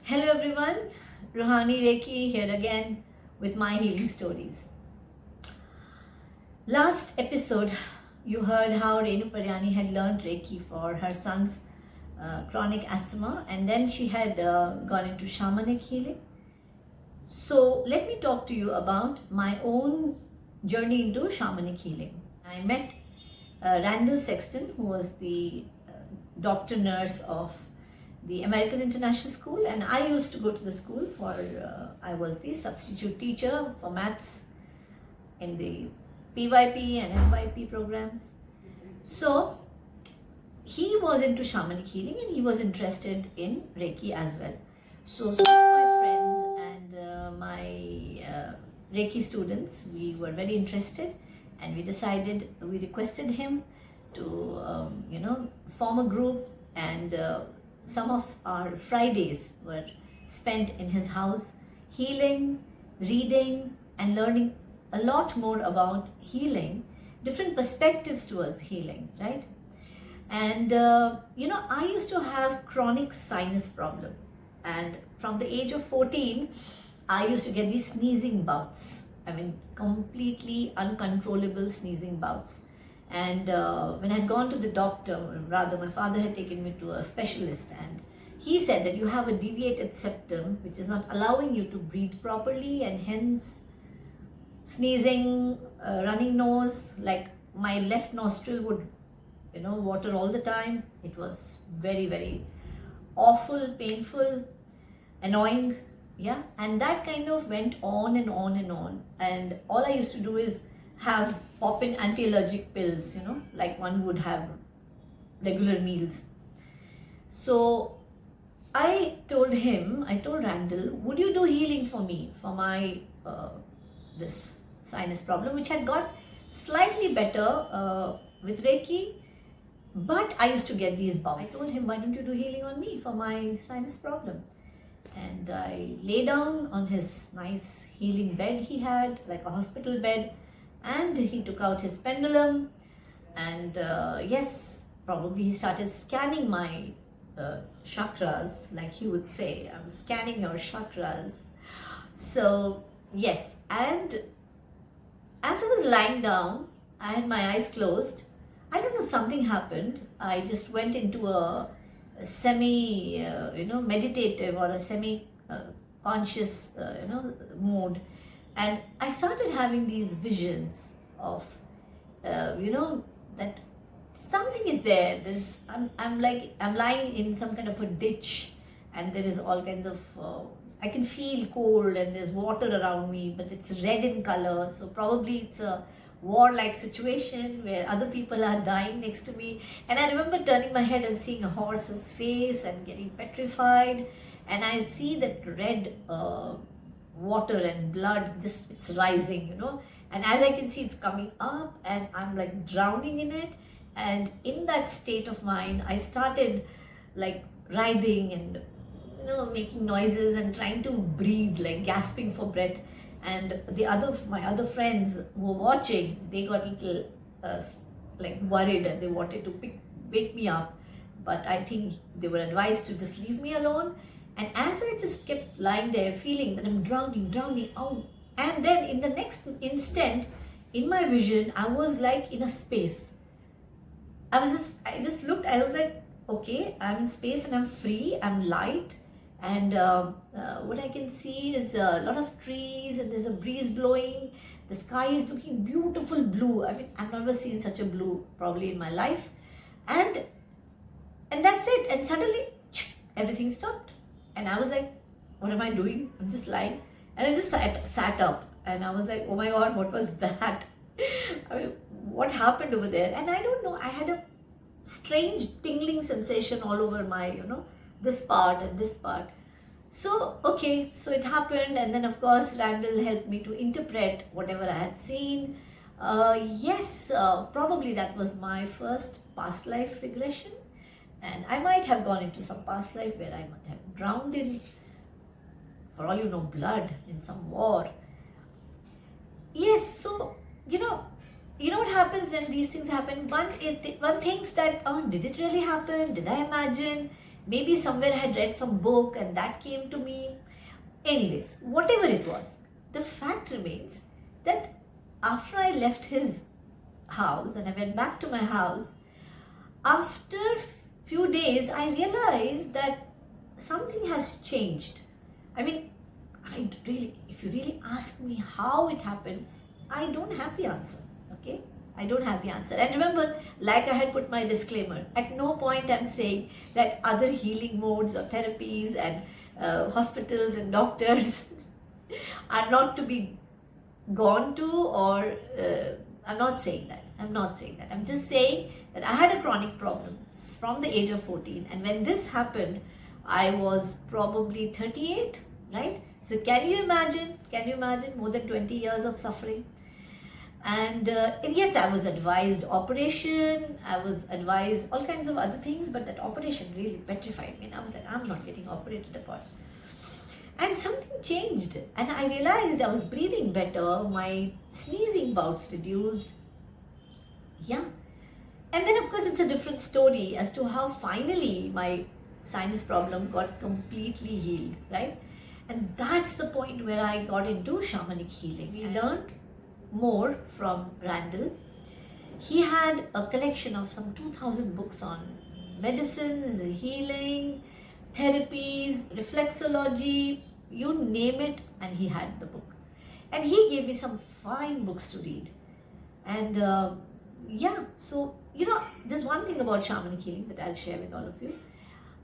Hello everyone, Roohani Reiki here again with my healing stories. Last episode, you heard how Renu Paryani had learned Reiki for her son's chronic asthma, and then she had gone into shamanic healing. So let me talk to you about my own journey into shamanic healing. I met Randall Sexton, who was the doctor nurse of the American International School, and I used to go to the school for, I was the substitute teacher for maths in the PYP and NYP programs. So he was into shamanic healing and he was interested in Reiki as well. So some of my friends and my Reiki students, we were very interested, and we requested him to, form a group, and some of our Fridays were spent in his house healing, reading, and learning a lot more about healing, different perspectives towards healing, right? And I used to have chronic sinus problem, and from the age of 14, I used to get these sneezing bouts. I mean, completely uncontrollable sneezing bouts. And when I had gone to the doctor, rather my father had taken me to a specialist, and he said that you have a deviated septum which is not allowing you to breathe properly, and hence sneezing, running nose, like my left nostril would water all the time. It was very, very awful, painful, annoying, yeah. And that kind of went on and on and on, and all I used to do is have pop in anti-allergic pills, like one would have regular meals. So I told Randall, would you do healing for me for my this sinus problem, which had got slightly better with Reiki, but I used to get these bouts. I told him, why don't you do healing on me for my sinus problem? And I lay down on his nice healing bed he had, like a hospital bed, and he took out his pendulum, and yes, probably he started scanning my chakras, like he would say, I'm scanning your chakras. So yes, and as I was lying down, I had my eyes closed. I don't know, something happened. I just went into a semi meditative or a semi conscious mode, and I started having these visions of that something is there. I'm lying in some kind of a ditch, and there is all kinds of I can feel cold, and there's water around me, but it's red in color, so probably it's a war-like situation where other people are dying next to me. And I remember turning my head and seeing a horse's face and getting petrified, and I see that red water and blood, just it's rising, and as I can see, it's coming up, and I'm like drowning in it. And in that state of mind, I started like writhing and making noises and trying to breathe, like gasping for breath. And my other friends who were watching, they got a little like worried, and they wanted to wake me up, but I think they were advised to just leave me alone. And as I just kept lying there feeling that I'm drowning out, and then in the next instant, in my vision, I was like in a space. I just looked, I was like, okay, I'm in space and I'm free, I'm light, and what I can see is a lot of trees, and there's a breeze blowing. The sky is looking beautiful blue. I mean, I've never seen such a blue probably in my life, and that's it. And suddenly everything stopped, and I was like, what am I doing? I'm just lying, and I just sat up, and I was like, oh my god, what was that? I mean, what happened over there? And I don't know, I had a strange tingling sensation all over my this part and this part. So okay, so it happened, and then of course Randall helped me to interpret whatever I had seen. Yes, probably that was my first past life regression, and I might have gone into some past life where I might have drowned in, for all you know, blood in some war. Yes, so what happens when these things happen? One thinks that, oh, did it really happen? Did I imagine? maybe somewhere I had read some book and that came to me. Anyways, whatever it was, the fact remains that after I left his house and I went back to my house, after few days I realized that something has changed. I mean, if you really ask me how it happened, I don't have the answer. Okay, I don't have the answer. And remember, like I had put my disclaimer, at no point I'm saying that other healing modes or therapies and hospitals and doctors are not to be gone to, or I'm not saying that. I'm just saying that I had a chronic problem from the age of 14, and when this happened, I was probably 38, right? So can you imagine more than 20 years of suffering? And yes, I was advised operation, I was advised all kinds of other things, but that operation really petrified me, and I was like, I'm not getting operated upon. And something changed, and I realized I was breathing better, my sneezing bouts reduced. Yeah. And then of course it's a different story as to how finally my sinus problem got completely healed, right? And that's the point where I got into shamanic healing. We learned more from Randall. He had a collection of some 2,000 books on medicines, healing, therapies, reflexology, you name it, and he had the book. And he gave me some fine books to read. And yeah, so there's one thing about shamanic healing that I'll share with all of you.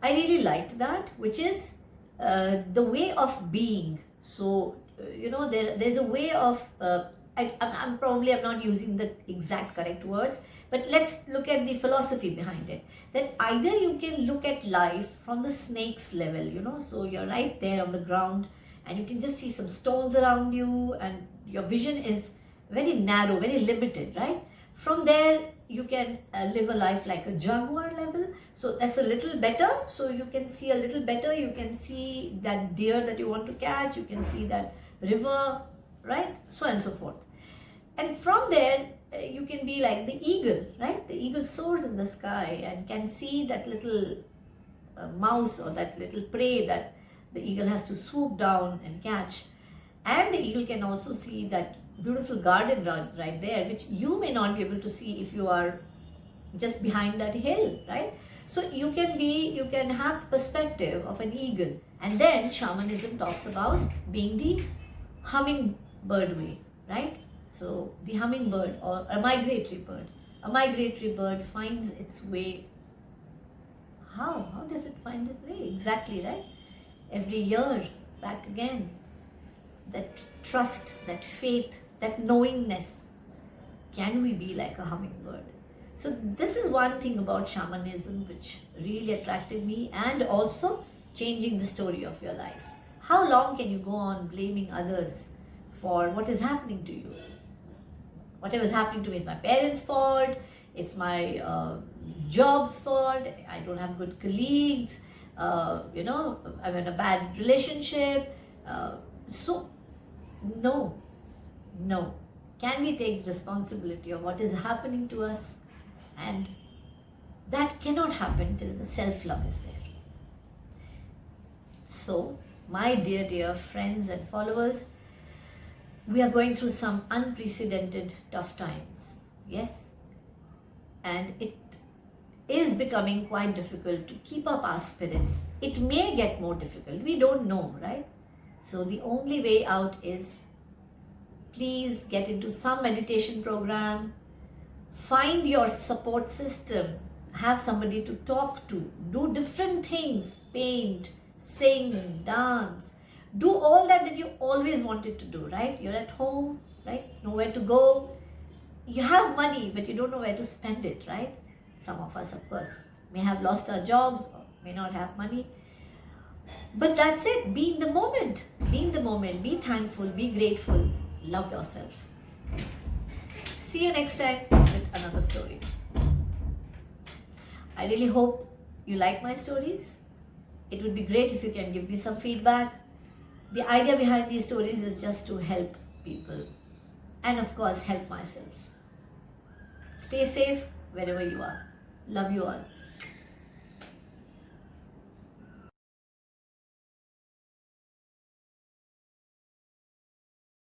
I really liked that, which is the way of being. So there's a way of I'm not using the exact correct words, but let's look at the philosophy behind it. That either you can look at life from the snake's level, so you're right there on the ground and you can just see some stones around you and your vision is very narrow, very limited, right? From there you can live a life like a jaguar level, so that's a little better, so you can see a little better, you can see that deer that you want to catch, you can see that river, right? So and so forth. And from there, you can be like the eagle, right? The eagle soars in the sky and can see that little mouse or that little prey that the eagle has to swoop down and catch. And the eagle can also see that beautiful garden right there, which you may not be able to see if you are just behind that hill, right? So you can have the perspective of an eagle. And then shamanism talks about being the hummingbird way, right? So the hummingbird or a migratory bird finds its way. How does it find its way? Exactly, right? Every year, back again. That trust, that faith, that knowingness. Can we be like a hummingbird? So this is one thing about shamanism which really attracted me, and also changing the story of your life. How long can you go on blaming others for what is happening to you? Whatever is happening to me is my parents' fault, it's my job's fault, I don't have good colleagues, I'm in a bad relationship. So, no. Can we take responsibility of what is happening to us? And that cannot happen till the self-love is there. So, my dear friends and followers, we are going through some unprecedented tough times, yes? And it is becoming quite difficult to keep up our spirits. It may get more difficult, we don't know, right? So the only way out is, please get into some meditation program, find your support system, have somebody to talk to, do different things, paint, sing, dance, do all that you always wanted to do, right? You're at home, right? Nowhere to go. You have money, but you don't know where to spend it, right? Some of us, of course, may have lost our jobs, or may not have money. But that's it. Be in the moment. Be thankful. Be grateful. Love yourself. See you next time with another story. I really hope you like my stories. It would be great if you can give me some feedback. The idea behind these stories is just to help people and of course help myself. Stay safe wherever you are. Love you all.